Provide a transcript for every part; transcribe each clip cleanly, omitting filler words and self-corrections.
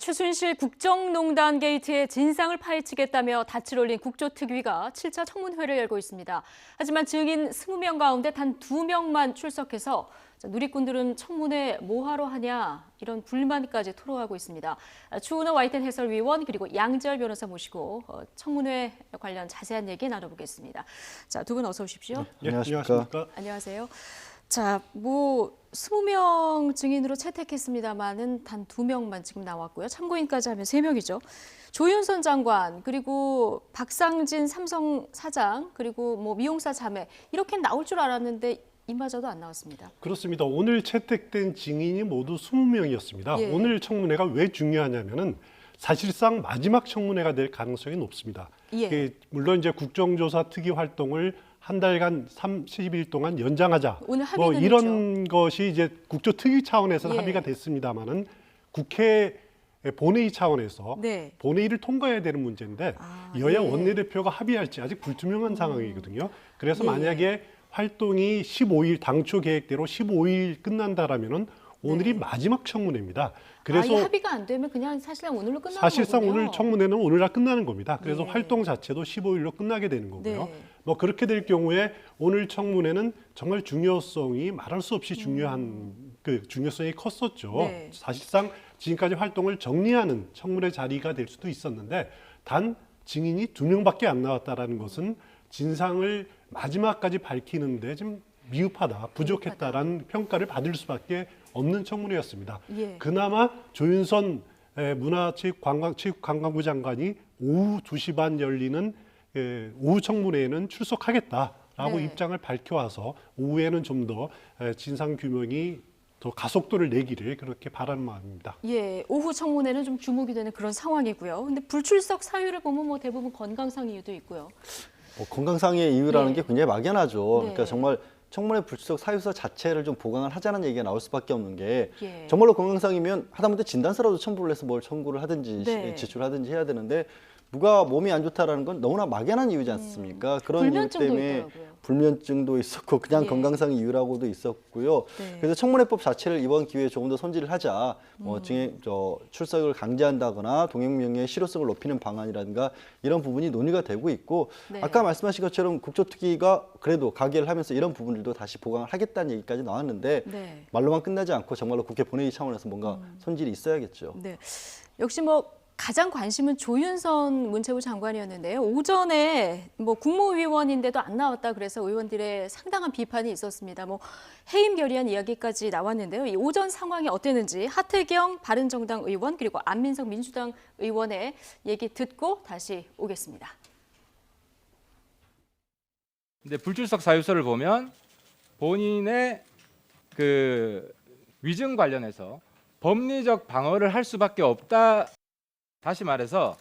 최순실 국정농단 게이트의 진상을 파헤치겠다며 닻을 올린 국조특위가 7차 청문회를 열고 있습니다. 하지만 증인 20명 가운데 단 2명만 출석해서 누리꾼들은 청문회 뭐하러 하냐 이런 불만까지 토로하고 있습니다. 추은호 와이튼 해설위원 그리고 양지열 변호사 모시고 청문회 관련 자세한 얘기 나눠보겠습니다. 자, 두 분 어서 오십시오. 네, 안녕하십니까. 안녕하세요. 자, 20명 증인으로 채택했습니다만은 단 2명만 지금 나왔고요. 참고인까지 하면 3명이죠. 조윤선 장관, 그리고 박상진 삼성 사장, 그리고 미용사 자매 이렇게 나올 줄 알았는데 이마저도 안 나왔습니다. 그렇습니다. 오늘 채택된 증인이 모두 20명이었습니다. 예. 오늘 청문회가 왜 중요하냐면은 사실상 마지막 청문회가 될 가능성이 높습니다. 예. 물론 이제 국정조사 특위 활동을 한 달간 30일 동안 연장하자. 오늘 합의는 이런 것이 이제 국조특위 차원에서는 예. 합의가 됐습니다만은 국회 본회의 차원에서 네. 본회의를 통과해야 되는 문제인데 여야 예. 원내대표가 합의할지 아직 불투명한 상황이거든요. 그래서 예. 만약에 활동이 15일 당초 계획대로 15일 끝난다라면은 오늘이 네. 마지막 청문회입니다. 그래서 아예 합의가 안 되면 그냥 사실상 오늘로 끝나는 사실상 거군요. 오늘 청문회는 오늘날 끝나는 겁니다. 그래서 네. 활동 자체도 15일로 끝나게 되는 거고요. 네. 그렇게 될 경우에 오늘 청문회는 정말 중요성이 말할 수 없이 중요한 중요성이 컸었죠. 네. 사실상 지금까지 활동을 정리하는 청문회 자리가 될 수도 있었는데 단 증인이 2명밖에 안 나왔다라는 것은 진상을 마지막까지 밝히는데 좀 미흡하다, 부족했다라는 평가를 받을 수밖에 없는 청문회였습니다. 예. 그나마 조윤선 문화체육관광부 장관이 오후 2시 반 열리는 오후 청문회에는 출석하겠다라고 네. 입장을 밝혀와서 오후에는 좀 더 진상 규명이 더 가속도를 내기를 그렇게 바라는 마음입니다. 예, 오후 청문회는 좀 주목이 되는 그런 상황이고요. 근데 불출석 사유를 보면 대부분 건강상 이유도 있고요. 건강상의 이유라는 네. 게 굉장히 막연하죠. 네. 그러니까 정말 청문회 불출석 사유서 자체를 좀 보강을 하자는 얘기가 나올 수밖에 없는 게 예. 정말로 건강상이면 하다못해 진단서라도 첨부를 해서 뭘 청구를 하든지 네. 제출하든지 해야 되는데 누가 몸이 안 좋다라는 건 너무나 막연한 이유지 않습니까? 그런 이유 불면증도 때문에 있더라고요. 불면증도 있었고 그냥 예. 건강상 이유라고도 있었고요. 네. 그래서 청문회법 자체를 이번 기회에 조금 더 손질을 하자. 출석을 강제한다거나 동행명령의 실효성을 높이는 방안이라든가 이런 부분이 논의가 되고 있고 네. 아까 말씀하신 것처럼 국조특위가 그래도 가결을 하면서 이런 부분들도 다시 보강을 하겠다는 얘기까지 나왔는데 네. 말로만 끝나지 않고 정말로 국회 본회의 차원에서 뭔가 손질이 있어야겠죠. 네. 역시 가장 관심은 조윤선 문체부 장관이었는데요. 오전에 국무위원인데도 안 나왔다 그래서 의원들의 상당한 비판이 있었습니다. 해임 결의안 이야기까지 나왔는데요. 이 오전 상황이 어땠는지 하태경 바른정당 의원 그리고 안민석 민주당 의원의 얘기 듣고 다시 오겠습니다. 근데 불출석 사유서를 보면 본인의 위증 관련해서 법리적 방어를 할 수밖에 없다. 다시 말해서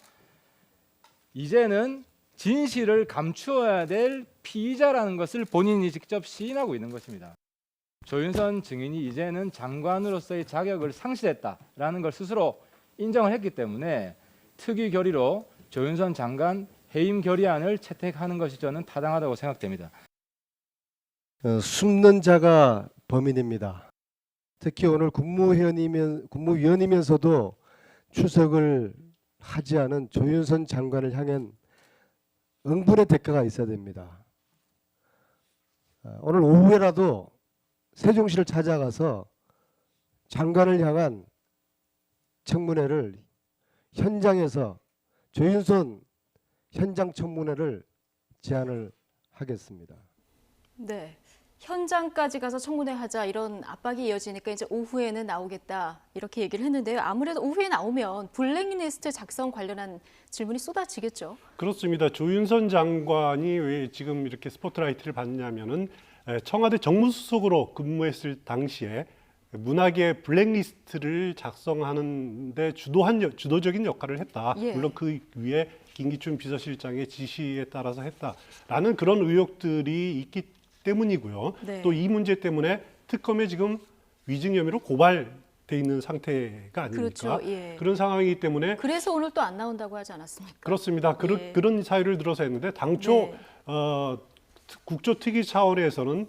이제는 진실을 감추어야 될 피의자라는 것을 본인이 직접 시인하고 있는 것입니다. 조윤선 증인이 이제는 장관으로서의 자격을 상실했다라는 걸 스스로 인정을 했기 때문에 특위 결의로 조윤선 장관 해임 결의안을 채택하는 것이 저는 타당하다고 생각됩니다. 숨는 자가 범인입니다. 특히 오늘 국무위원이면서도 출석을 하지 않은 조윤선 장관을 향한 응분의 대가가 있어야 됩니다. 오늘 오후에라도 세종시를 찾아가서 장관을 향한 청문회를 현장에서 조윤선 현장 청문회를 제안을 하겠습니다. 네. 현장까지 가서 청문회 하자 이런 압박이 이어지니까 이제 오후에는 나오겠다 이렇게 얘기를 했는데요. 아무래도 오후에 나오면 블랙리스트 작성 관련한 질문이 쏟아지겠죠. 그렇습니다. 조윤선 장관이 왜 지금 이렇게 스포트라이트를 받냐면은 청와대 정무수석으로 근무했을 당시에 문학의 블랙리스트를 작성하는 데 주도적인 역할을 했다. 예. 물론 그 위에 김기춘 비서실장의 지시에 따라서 했다라는 그런 의혹들이 있기 때문이고요. 네. 또 이 문제 때문에 특검에 지금 위증 혐의로 고발돼 있는 상태가 아닙니까? 그렇죠. 예. 그런 상황이기 때문에 그래서 오늘 또 안 나온다고 하지 않았습니까? 그렇습니다. 예. 그런 사유를 들어서 했는데 당초 네. 국조특위 차원에서는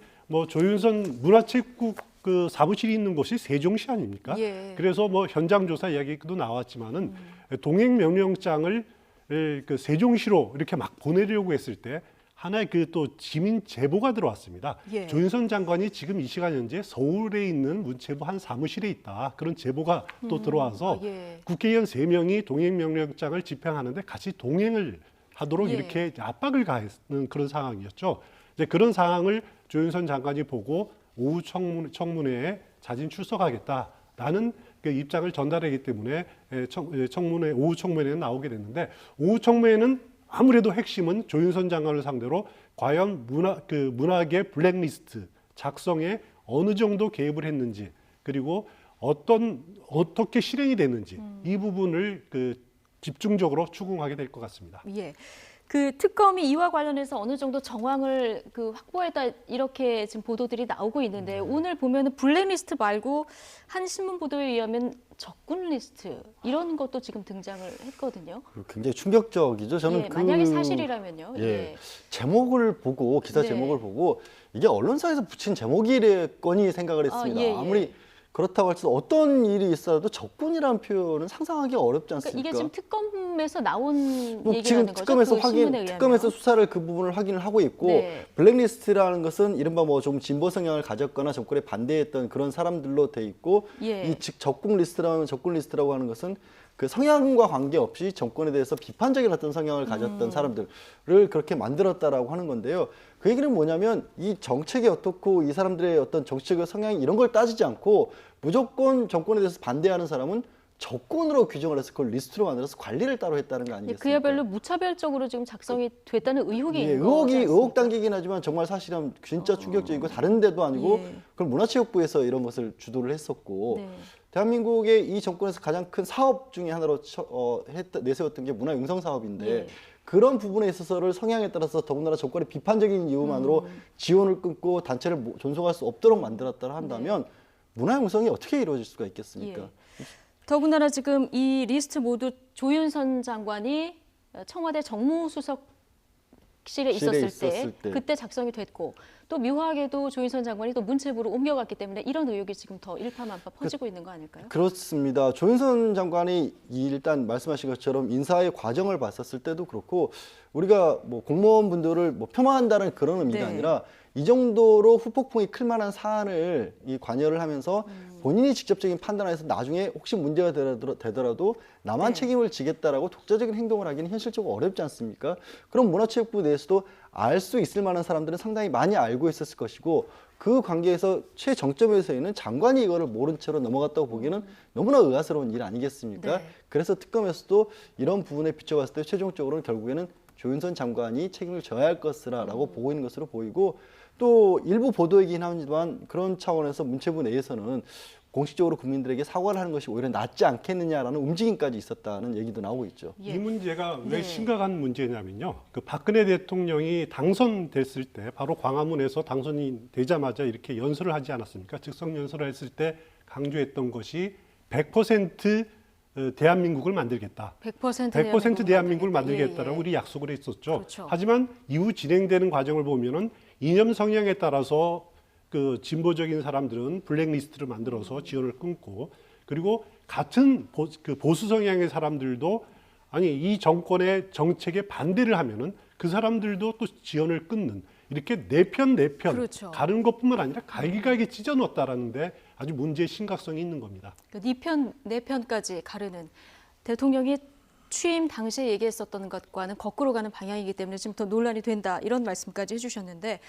조윤선 문화체육부 그 사무실이 있는 곳이 세종시 아닙니까? 예. 그래서 뭐 현장 조사 이야기도 나왔지만은 동행 명령장을 그 세종시로 이렇게 막 보내려고 했을 때 하나의 그 또 지민 제보가 들어왔습니다. 예. 조윤선 장관이 지금 이 시간 현재 서울에 있는 문체부 한 사무실에 있다. 그런 제보가 또 들어와서 예. 국회의원 3명이 동행 명령장을 집행하는데 같이 동행을 하도록 예. 이렇게 압박을 가하는 그런 상황이었죠. 이제 그런 상황을 조윤선 장관이 보고 오후 청문회에 자진 출석하겠다라는 그 입장을 전달하기 때문에 청문회 오후 청문회는 나오게 됐는데 오후 청문회는 아무래도 핵심은 조윤선 장관을 상대로 과연 문학의 블랙리스트 작성에 어느 정도 개입을 했는지 그리고 어떻게 실행이 됐는지 이 부분을 그 집중적으로 추궁하게 될 것 같습니다. 예. 그 특검이 이와 관련해서 어느 정도 정황을 그 확보했다 이렇게 지금 보도들이 나오고 있는데 오늘 보면은 블랙리스트 말고 한 신문 보도에 의하면 적군 리스트 이런 것도 지금 등장을 했거든요. 굉장히 충격적이죠. 저는 예, 만약에 사실이라면요. 예. 제목을 보고 기사 네. 제목을 보고 이게 언론사에서 붙인 제목이랬거니 생각을 했습니다. 예, 예. 아무리 그렇다고 할지도 어떤 일이 있어도 적군이라는 표현은 상상하기 어렵지 그러니까 않습니까? 이게 지금 특검에서 나온 뭐 얘기라는 지금 거죠. 특검에서 그 신문에 의하면. 특검에서 수사를 그 부분을 확인을 하고 있고 네. 블랙리스트라는 것은 이른바 뭐 좀 진보 성향을 가졌거나 정권에 반대했던 그런 사람들로 돼 있고 예. 이 즉 적군 리스트라고 하는 것은 그 성향과 관계없이 정권에 대해서 비판적인 어떤 성향을 가졌던 사람들을 그렇게 만들었다라고 하는 건데요. 그 얘기는 뭐냐면 이 정책이 어떻고 이 사람들의 어떤 정치적 성향 이런 걸 따지지 않고 무조건 정권에 대해서 반대하는 사람은 적군으로 규정을 해서 그걸 리스트로 만들어서 관리를 따로 했다는 거 예, 아니겠습니까? 그야말로 무차별적으로 지금 작성이 됐다는 의혹이 있는 거죠. 의혹 당기긴 하지만 정말 사실은 진짜 충격적이고 다른 데도 아니고 예. 그걸 문화체육부에서 이런 것을 주도를 했었고 네. 대한민국의 이 정권에서 가장 큰 사업 중에 하나로 내세웠던 게 문화융성 사업인데 예. 그런 부분에 있어서를 성향에 따라서 더군다나 정권의 비판적인 이유만으로 지원을 끊고 단체를 존속할 수 없도록 만들었다 한다면 문화융성이 어떻게 이루어질 수가 있겠습니까? 예. 더군다나 지금 이 리스트 모두 조윤선 장관이 청와대 정무수석실에 있었을 때 그때 작성이 됐고 또 묘하게도 조윤선 장관이 또 문체부로 옮겨갔기 때문에 이런 의혹이 지금 더 일파만파 퍼지고 있는 거 아닐까요? 그렇습니다. 조윤선 장관이 일단 말씀하신 것처럼 인사의 과정을 봤었을 때도 그렇고 우리가 뭐 공무원분들을 뭐 폄하한다는 그런 의미가 네. 아니라 이 정도로 후폭풍이 클 만한 사안을 관여를 하면서 본인이 직접적인 판단에서 나중에 혹시 문제가 되더라도 나만 네. 책임을 지겠다라고 독자적인 행동을 하기는 현실적으로 어렵지 않습니까? 그럼 문화체육부 내에서도 알 수 있을 만한 사람들은 상당히 많이 알고 있었을 것이고 그 관계에서 최정점에서는 장관이 이거를 모른 채로 넘어갔다고 보기에는 너무나 의아스러운 일 아니겠습니까? 네. 그래서 특검에서도 이런 부분에 비춰봤을 때 최종적으로는 결국에는 조윤선 장관이 책임을 져야 할 것이라고 보고 있는 것으로 보이고 또 일부 보도이긴 합니다만 그런 차원에서 문체부 내에서는 공식적으로 국민들에게 사과를 하는 것이 오히려 낫지 않겠느냐라는 움직임까지 있었다는 얘기도 나오고 있죠. 예. 이 문제가 왜 네. 심각한 문제냐면요. 그 박근혜 대통령이 당선됐을 때 바로 광화문에서 당선이 되자마자 이렇게 연설을 하지 않았습니까? 즉석 연설을 했을 때 강조했던 것이 100% 대한민국을 만들겠다. 100% 대한민국을 만들겠다라고 예, 예. 우리 약속을 했었죠. 그렇죠. 하지만 이후 진행되는 과정을 보면은 이념 성향에 따라서 그 진보적인 사람들은 블랙리스트를 만들어서 지원을 끊고 그리고 같은 보수 성향의 사람들도 아니 이 정권의 정책에 반대를 하면은 그 사람들도 또 지원을 끊는 이렇게 네 편 그렇죠. 가른 것뿐만 아니라 갈기갈기 찢어 놓았다라는데 아주 문제의 심각성이 있는 겁니다. 네 편, 네 편까지 가르는 대통령이 취임 당시에 얘기했었던 것과는 거꾸로 가는 방향이기 때문에 지금 더 논란이 된다 이런 말씀까지 해주셨는데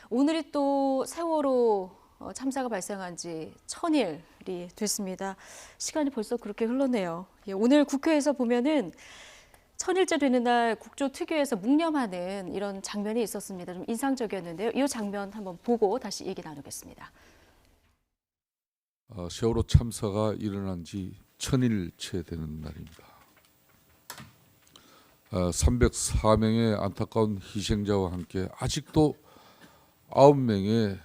오늘이 또 세월호 참사가 발생한 지 1000일이 됐습니다. 시간이 벌써 그렇게 흘렀네요. 예, 오늘 국회에서 보면은 1000일째 되는 날 국조특위에서 묵념하는 이런 장면이 있었습니다. 좀 인상적이었는데요. 이 장면 한번 보고 다시 얘기 나누겠습니다. 세월호 참사가 일어난 지 1000일째 되는 날입니다. 304명의 안타까운 희생자와 함께 아직도 9명의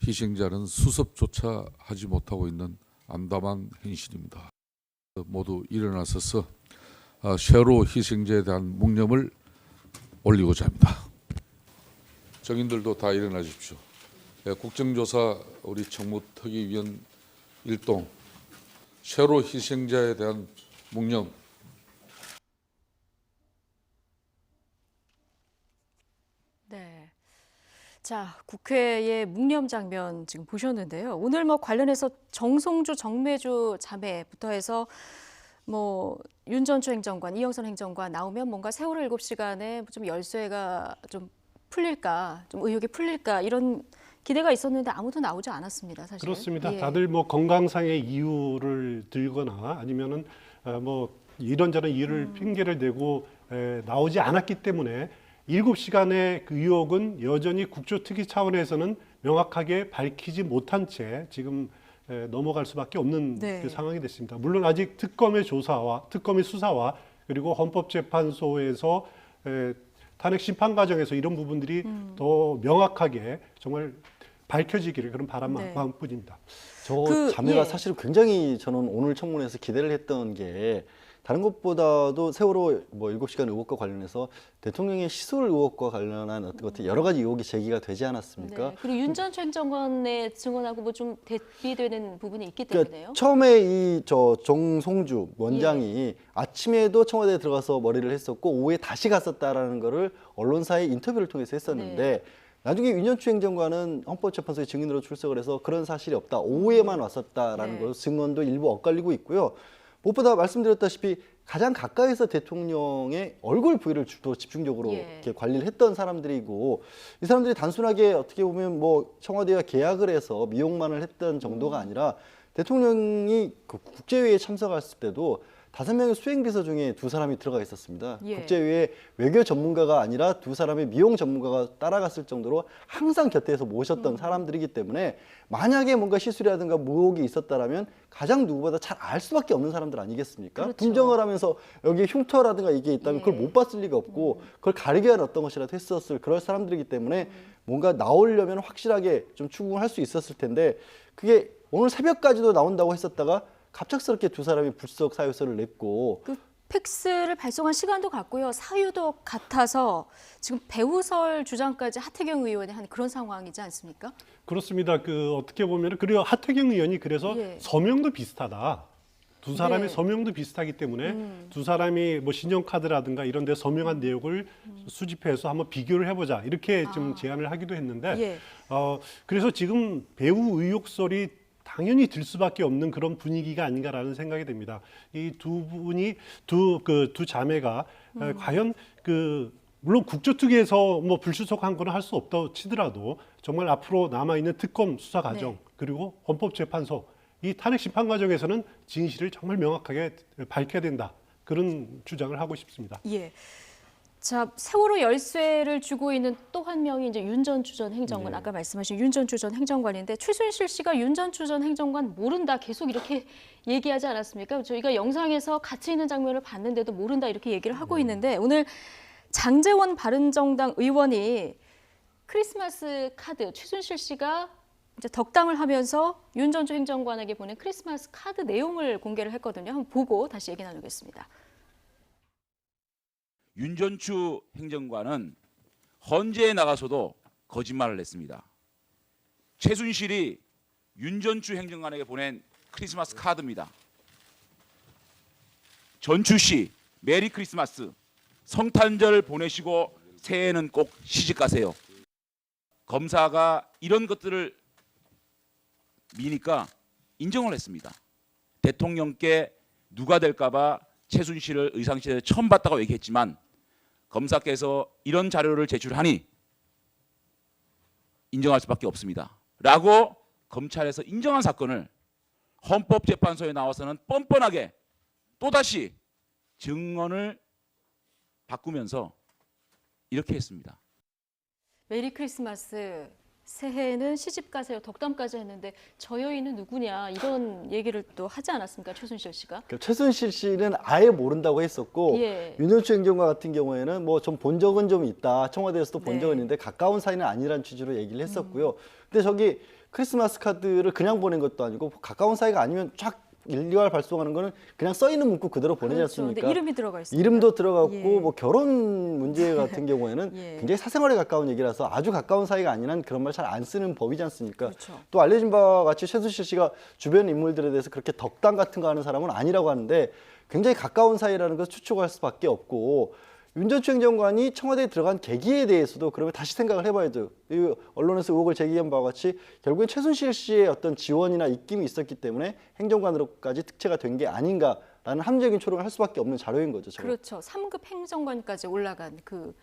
희생자는 수습조차 하지 못하고 있는 암담한 현실입니다. 모두 일어나서서 세월호 희생자에 대한 묵념을 올리고자 합니다. 정인들도 다 일어나십시오. 국정조사 우리 청무특위위원 일동, 세월호 희생자에 대한 묵념, 네. 자, 국회의 묵념 장면 지금 보셨는데요. 오늘 뭐 관련해서 정성주, 정매주 자매부터 해서 뭐 윤전추 행정관, 이영선 행정관 나오면 뭔가 세월호 7시간에 좀 열쇠가 좀 풀릴까, 좀 의혹이 풀릴까 이런 기대가 있었는데 아무도 나오지 않았습니다, 사실. 그렇습니다. 예. 다들 뭐 건강상의 이유를 들거나 아니면은 뭐 이런저런 이유를 핑계를 대고 나오지 않았기 때문에 7시간의 그 의혹은 여전히 국조특위 차원에서는 명확하게 밝히지 못한 채 지금 넘어갈 수밖에 없는 네. 그 상황이 됐습니다. 물론 아직 특검의 수사와 그리고 헌법재판소에서 탄핵 심판 과정에서 이런 부분들이 더 명확하게 정말 밝혀지기를 그런 네. 마음뿐입니다. 저 그, 자매가 예. 사실 굉장히 저는 오늘 청문회에서 기대를 했던 게 다른 것보다도 세월호 뭐 7시간 의혹과 관련해서 대통령의 시술 의혹과 관련한 어떤 여러 가지 의혹이 제기가 되지 않았습니까? 네. 그리고 윤전추 행정관의 증언하고 뭐 좀 대비되는 부분이 있기 그러니까 때문에요. 처음에 이 정송주 원장이 아침에도 청와대에 들어가서 머리를 했었고 오후에 다시 갔었다라는 거를 언론사의 인터뷰를 통해서 했었는데 나중에 윤전추 행정관은 헌법재판소에 증인으로 출석을 해서 그런 사실이 없다. 오후에만 왔었다라는 네. 걸 증언도 일부 엇갈리고 있고요. 무엇보다 말씀드렸다시피 가장 가까이서 대통령의 얼굴 부위를 주로 집중적으로 예. 이렇게 관리를 했던 사람들이고 이 사람들이 단순하게 어떻게 보면 뭐 청와대와 계약을 해서 미용만을 했던 정도가 아니라 대통령이 그 국제회의에 참석했을 때도 5명의 수행비서 중에 2사람이 들어가 있었습니다. 예. 국제회의에 외교 전문가가 아니라 2사람의 미용 전문가가 따라갔을 정도로 항상 곁에서 모셨던 사람들이기 때문에 만약에 뭔가 시술이라든가 무혹이 있었다라면 가장 누구보다 잘 알 수밖에 없는 사람들 아니겠습니까? 그렇죠. 분정을 하면서 여기에 흉터라든가 이게 있다면 예. 그걸 못 봤을 리가 없고 그걸 가리기 위한 어떤 것이라도 했었을 그럴 사람들이기 때문에 뭔가 나오려면 확실하게 좀 추궁할 수 있었을 텐데 그게 오늘 새벽까지도 나온다고 했었다가 갑작스럽게 2사람이 불석 사유서를 냈고 그 팩스를 발송한 시간도 같고요. 사유도 같아서 지금 배우설 주장까지 하태경 의원이 한 그런 상황이지 않습니까? 그렇습니다. 그 어떻게 보면 그리고 하태경 의원이 그래서 예. 서명도 비슷하다. 2사람의 네. 서명도 비슷하기 때문에 2사람이 뭐 신용카드라든가 이런 데 서명한 내용을 수집해서 한번 비교를 해보자 이렇게 좀 제안을 하기도 했는데 예. 그래서 지금 배우 의혹설이 당연히 들 수밖에 없는 그런 분위기가 아닌가라는 생각이 듭니다. 이 두 분이 두 자매가 과연 물론 국조특위에서 뭐 불출석한 거는 할 수 없다고 치더라도 정말 앞으로 남아 있는 특검 수사 과정 네. 그리고 헌법재판소 이 탄핵 심판 과정에서는 진실을 정말 명확하게 밝혀야 된다 그런 주장을 하고 싶습니다. 예. 자, 세월호 열쇠를 주고 있는 또 한 명이 이제 윤전추 전 행정관, 아까 말씀하신 윤전추 전 행정관인데 최순실 씨가 윤전추 전 행정관 모른다 계속 이렇게 얘기하지 않았습니까? 저희가 영상에서 같이 있는 장면을 봤는데도 모른다 이렇게 얘기를 하고 있는데 오늘 장제원 바른정당 의원이 크리스마스 카드 최순실 씨가 이제 덕담을 하면서 윤전추 행정관에게 보낸 크리스마스 카드 내용을 공개를 했거든요. 한번 보고 다시 얘기 나누겠습니다. 윤전추 행정관은 헌재에 나가서도 거짓말을 했습니다. 최순실이 윤전추 행정관에게 보낸 크리스마스 카드입니다. 전추 씨, 메리 크리스마스. 성탄절 보내시고 새해에는 꼭 시집 가세요. 검사가 이런 것들을 미니까 인정을 했습니다. 대통령께 누가 될까봐 최순실을 의상실에 처음 봤다고 얘기했지만 검사께서 이런 자료를 제출하니 인정할 수밖에 없습니다. 라고 검찰에서 인정한 사건을 헌법재판소에 나와서는 뻔뻔하게 또다시 증언을 바꾸면서 이렇게 했습니다. 메리 크리스마스, 새해에는 시집 가세요, 덕담까지 했는데 저 여인은 누구냐 이런 얘기를 또 하지 않았습니까, 최순실 씨가? 그 최순실 씨는 아예 모른다고 했었고 예. 윤전추 행정관 같은 경우에는 뭐 좀 본 적은 좀 있다. 청와대에서도 본 네. 적은 있는데 가까운 사이는 아니라는 취지로 얘기를 했었고요. 근데 저기 크리스마스 카드를 그냥 보낸 것도 아니고 가까운 사이가 아니면 쫙 일괄 발송하는 거는 그냥 써 있는 문구 그대로 보내지 그렇죠. 않습니까? 근데 이름이 들어가 있습니다. 이름도 들어갔고 예. 뭐 결혼 문제 같은 경우에는 예. 굉장히 사생활에 가까운 얘기라서 아주 가까운 사이가 아닌 한 그런 말 잘 안 쓰는 법이지 않습니까? 그렇죠. 또 알려진 바와 같이 최순실 씨가 주변 인물들에 대해서 그렇게 덕담 같은 거 하는 사람은 아니라고 하는데 굉장히 가까운 사이라는 것을 추측할 수밖에 없고 윤 전 추행정관이 청와대에 들어간 계기에 대해서도 그러면 다시 생각을 해봐야죠. 이 언론에서 의혹을 제기한 바와 같이 결국엔 최순실 씨의 어떤 지원이나 입김이 있었기 때문에 행정관으로까지 특채가 된 게 아닌가라는 합리적인 추론을 할 수밖에 없는 자료인 거죠. 저는. 그렇죠. 3급 행정관까지 올라간 그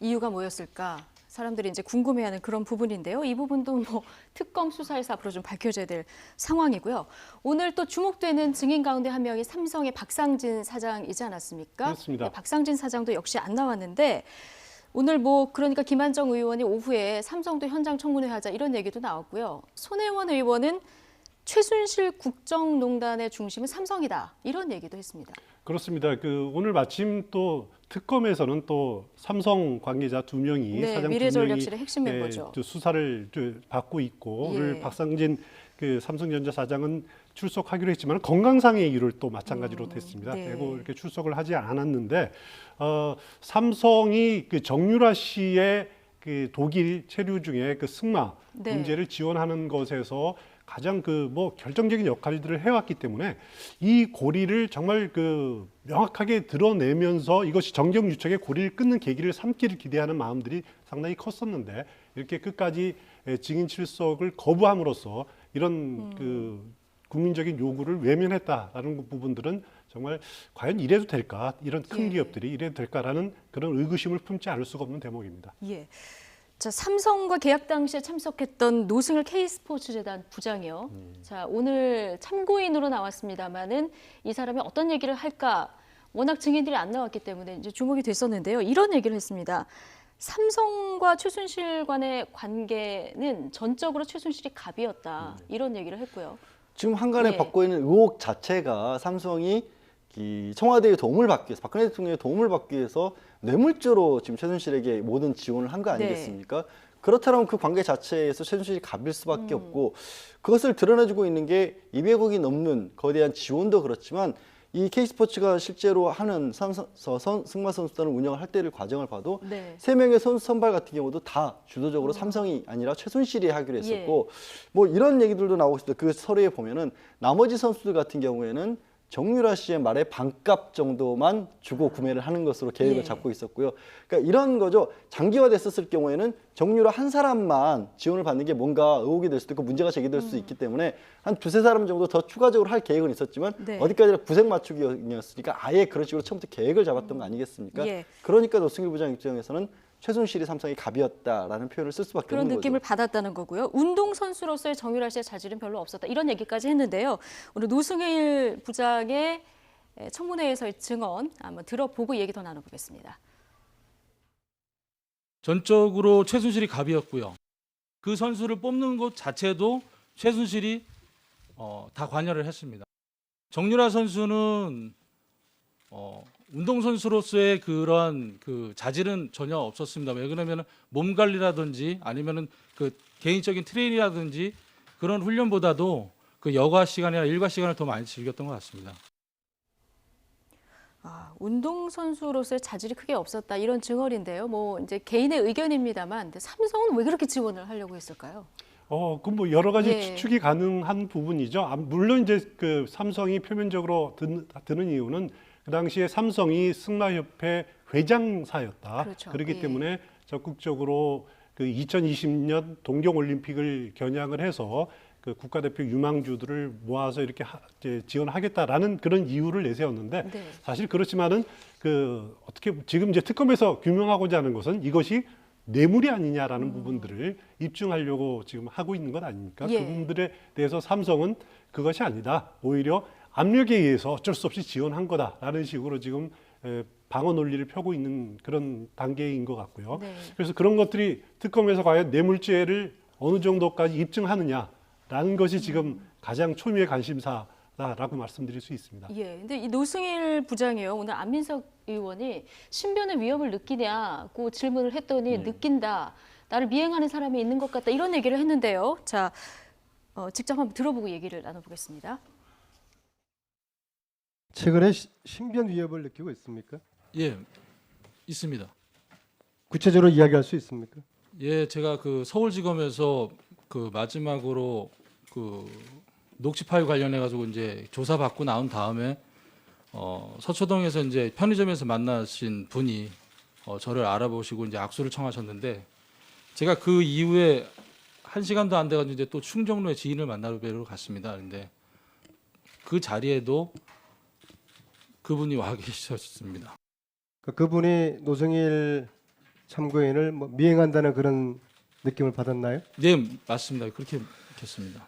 이유가 뭐였을까? 사람들이 이제 궁금해하는 그런 부분인데요. 이 부분도 뭐 특검 수사에서 앞으로 좀 밝혀져야 될 상황이고요. 오늘 또 주목되는 증인 가운데 한 명이 삼성의 박상진 사장이지 않았습니까? 그렇습니다. 네, 박상진 사장도 역시 안 나왔는데 오늘 뭐 그러니까 김한정 의원이 오후에 삼성도 현장 청문회 하자 이런 얘기도 나왔고요. 손혜원 의원은 최순실 국정농단의 중심은 삼성이다 이런 얘기도 했습니다. 그렇습니다. 오늘 마침 또 특검에서는 또 삼성 관계자 2명이 네, 사장 미래전략실의 핵심 2명이 멤버죠. 또 수사를 받고 있고 예. 오늘 박상진 삼성전자 사장은 출석하기로 했지만 건강상의 이유를 또 마찬가지로 됐습니다. 네. 대고 이렇게 출석을 하지 않았는데 삼성이 정유라 씨의 독일 체류 중에 승마 네. 문제를 지원하는 것에서 가장 결정적인 역할들을 해왔기 때문에 이 고리를 정말 명확하게 드러내면서 이것이 정경유착의 고리를 끊는 계기를 삼기를 기대하는 마음들이 상당히 컸었는데 이렇게 끝까지 증인 출석을 거부함으로써 이런 국민적인 요구를 외면했다라는 부분들은 정말 과연 이래도 될까? 이런 큰 예. 기업들이 이래도 될까라는 그런 의구심을 품지 않을 수가 없는 대목입니다. 예. 자, 삼성과 계약 당시에 참석했던 노승일 K스포츠재단 부장이요. 자, 오늘 참고인으로 나왔습니다만은 이 사람이 어떤 얘기를 할까? 워낙 증인들이 안 나왔기 때문에 이제 주목이 됐었는데요. 이런 얘기를 했습니다. 삼성과 최순실 간의 관계는 전적으로 최순실이 갑이었다. 이런 얘기를 했고요. 지금 한간에 예. 받고 있는 의혹 자체가 삼성이 이 청와대의 도움을 받기 위해서 박근혜 대통령의 도움을 받기 위해서 뇌물죄로 지금 최순실에게 모든 지원을 한 거 아니겠습니까? 그렇다면 그 관계 자체에서 최순실이 갑일 수밖에 없고 그것을 드러내주고 있는 게 200억이 넘는 거대한 지원도 그렇지만 이 K스포츠가 실제로 하는 승마 선수단을 운영을 할 때를 과정을 봐도 네. 3명의 선수 선발 같은 경우도 다 주도적으로 삼성이 아니라 최순실이 하기로 예. 했었고 뭐 이런 얘기들도 나오고 있습니다. 그 서류에 보면은 나머지 선수들 같은 경우에는 정유라 씨의 말에 반값 정도만 주고 구매를 하는 것으로 계획을 예. 잡고 있었고요. 그러니까 이런 거죠. 장기화됐었을 경우에는 정유라 한 사람만 지원을 받는 게 뭔가 의혹이 될 수도 있고 문제가 제기될 수 있기 때문에 한 2-3사람 정도 더 추가적으로 할 계획은 있었지만 네. 어디까지나 구색 맞추기였으니까 아예 그런 식으로 처음부터 계획을 잡았던 거 아니겠습니까? 예. 그러니까 노승일 부장 입장에서는 최순실이 삼성의 갑이었다라는 표현을 쓸 수밖에 그런 없는 느낌을 거죠. 받았다는 거고요. 운동선수로서의 정유라 씨의 자질은 별로 없었다. 이런 얘기까지 했는데요. 오늘 노승일 부장의 청문회에서의 증언 한번 들어보고 얘기 더 나눠보겠습니다. 전적으로 최순실이 갑이었고요. 그 선수를 뽑는 것 자체도 최순실이 다 관여를 했습니다. 정유라 선수는 운동선수로서의 그런 자질은 전혀 없었습니다. 왜 그러냐면 몸 관리라든지 아니면은 그 개인적인 트레이닝이라든지 그런 훈련보다도 그 여가 시간이나 일과 시간을 더 많이 즐겼던 것 같습니다. 운동선수로서의 자질이 크게 없었다. 이런 증언인데요. 뭐 이제 개인의 의견입니다만 삼성은 왜 그렇게 지원을 하려고 했을까요? 뭐 여러 가지 예. 추측이 가능한 부분이죠. 물론 이제 삼성이 표면적으로 드는 이유는 그 당시에 삼성이 승마협회 회장사였다. 그렇죠. 그렇기 예. 때문에 적극적으로 2020년 동경올림픽을 겨냥을 해서 국가대표 유망주들을 모아서 이렇게 이제 지원하겠다라는 그런 이유를 내세웠는데 네. 사실 그렇지만은 어떻게 지금 이제 특검에서 규명하고자 하는 것은 이것이 뇌물이 아니냐라는 부분들을 입증하려고 지금 하고 있는 것 아닙니까? 예. 그 부분들에 대해서 삼성은 그것이 아니다. 오히려 압력에 의해서 어쩔 수 없이 지원한 거다라는 식으로 지금 방어 논리를 펴고 있는 그런 단계인 것 같고요. 네. 그래서 그런 것들이 특검에서 과연 뇌물죄를 어느 정도까지 입증하느냐라는 것이 지금 가장 초미의 관심사다라고 말씀드릴 수 있습니다. 예. 근데 이 노승일 부장이요. 오늘 안민석 의원이 신변의 위협을 느끼냐고 질문을 했더니 느낀다. 나를 미행하는 사람이 있는 것 같다. 이런 얘기를 했는데요. 자, 직접 한번 들어보고 얘기를 나눠보겠습니다. 최근에 신변 위협을 느끼고 있습니까? 예, 있습니다. 구체적으로 이야기할 수 있습니까? 예, 제가 그 서울지검에서 그 마지막으로 그 녹취 파일 관련해 가지고 이제 조사 받고 나온 다음에 서초동에서 이제 편의점에서 만나신 분이 저를 알아보시고 이제 악수를 청하셨는데 제가 그 이후에 1시간도 안 돼가지고 이제 또 충정로에 지인을 만나러 갔습니다. 근데 그 자리에도 그분이 와 계셨습니다. 그분이 노승일 참고인을 뭐 미행한다는 그런 느낌을 받았나요? 네, 맞습니다. 그렇게 됐습니다.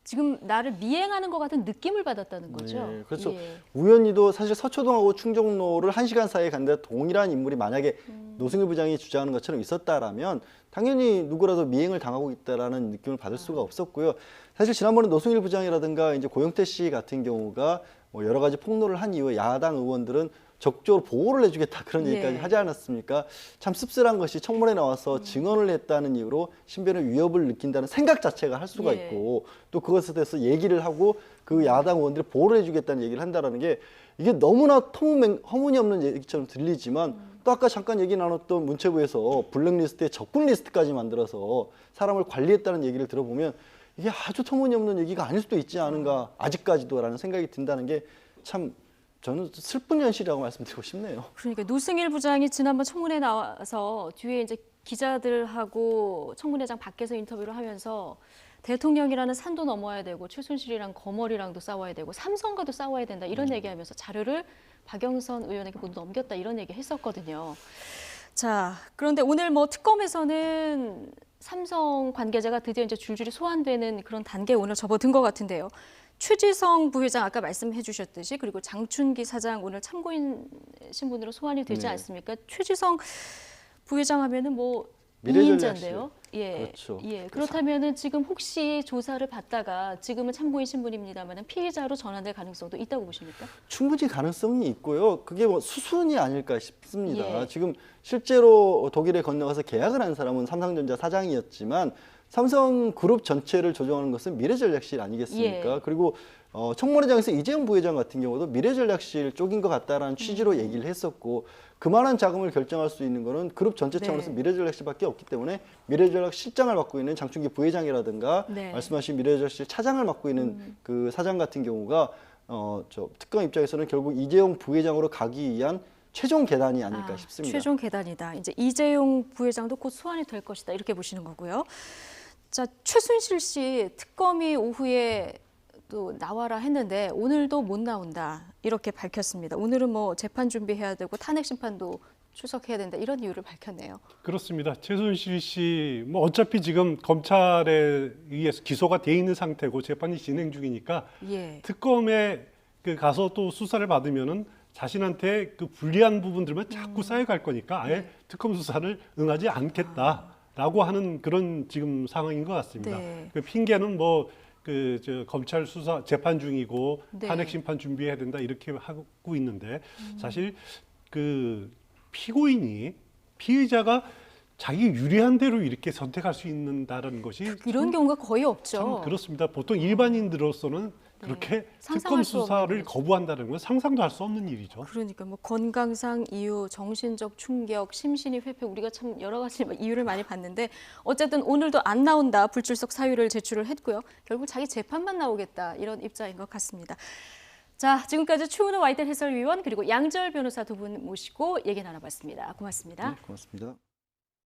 지금 나를 미행하는 것 같은 느낌을 받았다는 거죠. 네, 그렇죠. 예. 우연히도 사실 서초동하고 충정로를 1시간 사이에 갔는데 동일한 인물이 만약에 노승일 부장이 주장하는 것처럼 있었다라면 당연히 누구라도 미행을 당하고 있다라는 느낌을 받을 수가 없었고요. 사실 지난번에 노승일 부장이라든가 이제 고영태 씨 같은 경우가 뭐 여러 가지 폭로를 한 이후에 야당 의원들은 적극적으로 보호를 해주겠다 그런 얘기까지 예. 하지 않았습니까? 참 씁쓸한 것이 청문회에 나와서 증언을 했다는 이유로 신변의 위협을 느낀다는 생각 자체가 할 수가 예. 있고 또 그것에 대해서 얘기를 하고 그 야당 의원들이 보호를 해주겠다는 얘기를 한다라는 게 이게 너무나 허무니없는 얘기처럼 들리지만 또 아까 잠깐 얘기 나눴던 문체부에서 블랙리스트에 적군 리스트까지 만들어서 사람을 관리했다는 얘기를 들어보면 이게 아주 터무니없는 얘기가 아닐 수도 있지 않은가 아직까지도라는 생각이 든다는 게 참 저는 슬픈 현실이라고 말씀드리고 싶네요. 그러니까 노승일 부장이 지난번 청문회 나와서 뒤에 이제 기자들하고 청문회장 밖에서 인터뷰를 하면서 대통령이라는 산도 넘어야 되고 최순실이랑 거머리랑도 싸워야 되고 삼성과도 싸워야 된다 이런 얘기하면서 자료를 박영선 의원에게 모두 넘겼다 이런 얘기 했었거든요. 자, 그런데 오늘 뭐 특검에서는 삼성 관계자가 드디어 이제 줄줄이 소환되는 그런 단계에 오늘 접어든 것 같은데요. 최지성 부회장 아까 말씀해 주셨듯이 그리고 장춘기 사장 오늘 참고인 신분으로 소환이 되지 네. 않습니까? 최지성 부회장 하면은 뭐 미래전략실. 2인자인데요. 예. 그렇죠. 예. 그렇다면은 지금 혹시 조사를 받다가 지금은 참고인 신분입니다만은 피의자로 전환될 가능성도 있다고 보십니까? 충분히 가능성이 있고요. 그게 뭐 수순이 아닐까 싶습니다. 예. 지금 실제로 독일에 건너가서 계약을 한 사람은 삼성전자 사장이었지만 삼성그룹 전체를 조정하는 것은 미래전략실 아니겠습니까? 예. 그리고 청문회장에서 이재용 부회장 같은 경우도 미래전략실 쪽인 것 같다라는 취지로 얘기를 했었고 그만한 자금을 결정할 수 있는 거는 그룹 전체 차원에서 네. 미래전략실밖에 없기 때문에 미래전략실장을 맡고 있는 장충기 부회장이라든가 네. 말씀하신 미래전략실 차장을 맡고 있는 그 사장 같은 경우가 저 특검 입장에서는 결국 이재용 부회장으로 가기 위한 최종 계단이 아닐까 싶습니다. 최종 계단이다. 이제 이재용 부회장도 곧 소환이 될 것이다. 이렇게 보시는 거고요. 자, 최순실 씨 특검이 오후에 또 나와라 했는데 오늘도 못 나온다. 이렇게 밝혔습니다. 오늘은 뭐 재판 준비해야 되고 탄핵 심판도 출석해야 된다. 이런 이유를 밝혔네요. 그렇습니다. 최순실 씨 뭐 어차피 지금 검찰에 의해서 기소가 돼 있는 상태고 재판이 진행 중이니까 예. 특검에 가서 또 수사를 받으면은 자신한테 그 불리한 부분들만 자꾸 쌓여갈 거니까 아예 특검 수사를 응하지 않겠다라고 하는 그런 지금 상황인 것 같습니다. 네. 그 핑계는 뭐 검찰 수사 재판 중이고 네. 탄핵 심판 준비해야 된다 이렇게 하고 있는데 사실 그 피의자가 자기 유리한 대로 이렇게 선택할 수 있는다는 것이 이런 경우가 거의 없죠. 참 그렇습니다. 보통 일반인들로서는 그렇게 상상할 특검 수 없는 수사를 일이죠. 거부한다는 건 상상도 할 수 없는 일이죠. 그러니까 뭐 건강상 이유, 정신적 충격, 심신이 회피 우리가 참 여러 가지 이유를 많이 봤는데 어쨌든 오늘도 안 나온다 불출석 사유를 제출을 했고요. 결국 자기 재판만 나오겠다 이런 입장인 것 같습니다. 자, 지금까지 추은호 와이드 해설위원 그리고 양절 변호사 두 분 모시고 얘기 나눠봤습니다. 고맙습니다. 네, 고맙습니다.